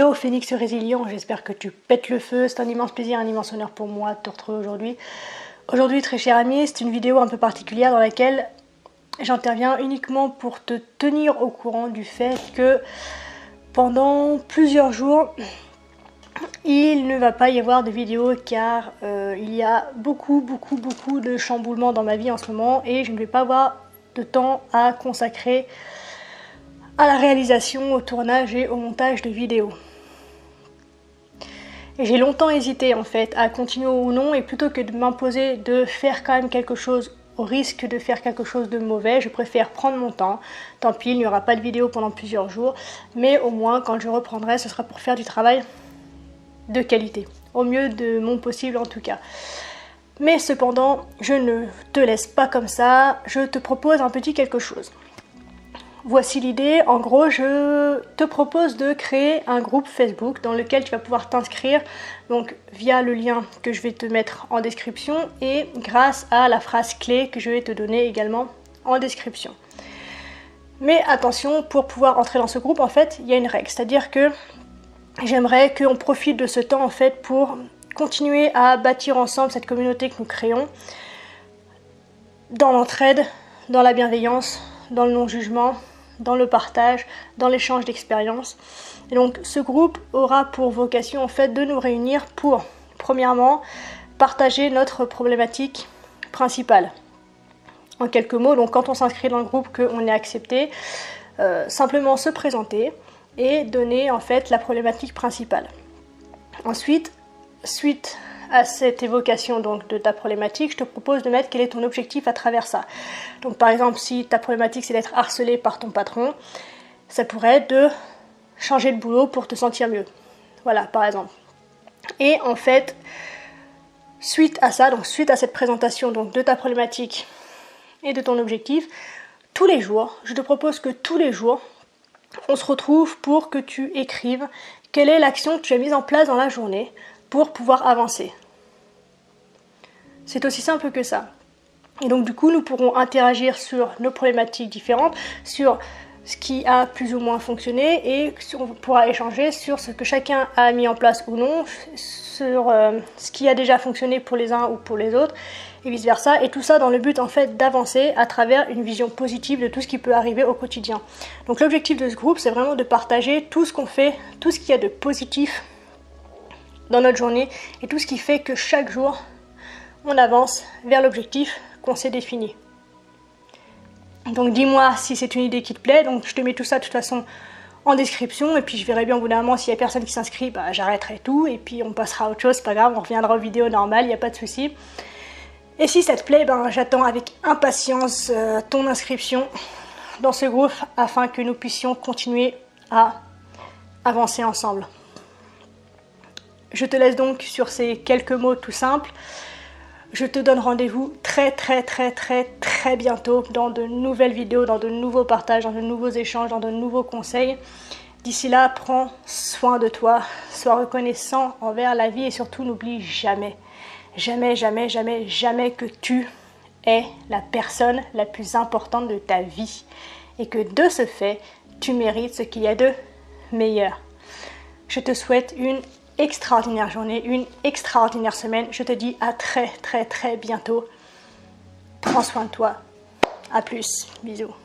Hello Phoenix Résilient, j'espère que tu pètes le feu. C'est un immense plaisir, un immense honneur pour moi de te retrouver aujourd'hui. Aujourd'hui, très cher ami, c'est une vidéo un peu particulière dans laquelle j'interviens uniquement pour te tenir au courant du fait que pendant plusieurs jours, il ne va pas y avoir de vidéo car il y a beaucoup de chamboulements dans ma vie en ce moment et je ne vais pas avoir de temps à consacrer à la réalisation, au tournage et au montage de vidéos. Et j'ai longtemps hésité en fait à continuer ou non, et plutôt que de m'imposer de faire quand même quelque chose au risque de faire quelque chose de mauvais, je préfère prendre mon temps. Tant pis, il n'y aura pas de vidéo pendant plusieurs jours, mais au moins quand je reprendrai, ce sera pour faire du travail de qualité, au mieux de mon possible en tout cas. Mais cependant, je ne te laisse pas comme ça, je te propose un petit quelque chose. Voici l'idée, en gros je te propose de créer un groupe Facebook dans lequel tu vas pouvoir t'inscrire donc via le lien que je vais te mettre en description et grâce à la phrase clé que je vais te donner également en description. Mais attention, pour pouvoir entrer dans ce groupe en fait il y a une règle, c'est-à-dire que j'aimerais qu'on profite de ce temps en fait pour continuer à bâtir ensemble cette communauté que nous créons dans l'entraide, dans la bienveillance, dans le non-jugement, dans le partage, dans l'échange d'expériences. Et donc ce groupe aura pour vocation en fait de nous réunir pour, premièrement, partager notre problématique principale. En quelques mots, donc quand on s'inscrit dans le groupe, qu'on est accepté, simplement se présenter et donner en fait la problématique principale. Ensuite, suite à cette évocation donc de ta problématique, je te propose de mettre quel est ton objectif à travers ça. Donc par exemple, si ta problématique c'est d'être harcelé par ton patron, ça pourrait être de changer de boulot pour te sentir mieux. Voilà, par exemple. Et en fait, suite à ça, donc suite à cette présentation donc de ta problématique et de ton objectif, tous les jours, je te propose que tous les jours, on se retrouve pour que tu écrives quelle est l'action que tu as mise en place dans la journée pour pouvoir avancer. C'est aussi simple que ça. Et donc du coup, nous pourrons interagir sur nos problématiques différentes, sur ce qui a plus ou moins fonctionné et on pourra échanger sur ce que chacun a mis en place ou non, sur ce qui a déjà fonctionné pour les uns ou pour les autres et vice versa. Et tout ça dans le but en fait d'avancer à travers une vision positive de tout ce qui peut arriver au quotidien. Donc l'objectif de ce groupe, c'est vraiment de partager tout ce qu'on fait, tout ce qu'il y a de positif dans notre journée et tout ce qui fait que chaque jour on avance vers l'objectif qu'on s'est défini. Donc dis-moi si c'est une idée qui te plaît, donc je te mets tout ça de toute façon en description et puis je verrai bien au bout d'un moment s'il y a personne qui s'inscrit, bah, j'arrêterai tout et puis on passera à autre chose, c'est pas grave, on reviendra aux vidéos normales, il n'y a pas de souci. Et si ça te plaît, ben, j'attends avec impatience ton inscription dans ce groupe afin que nous puissions continuer à avancer ensemble. Je te laisse donc sur ces quelques mots tout simples. Je te donne rendez-vous très bientôt dans de nouvelles vidéos, dans de nouveaux partages, dans de nouveaux échanges, dans de nouveaux conseils. D'ici là, prends soin de toi, sois reconnaissant envers la vie et surtout n'oublie jamais que tu es la personne la plus importante de ta vie et que de ce fait, tu mérites ce qu'il y a de meilleur. Je te souhaite une extraordinaire journée, une extraordinaire semaine. Je te dis à très bientôt. Prends soin de toi. À plus. Bisous.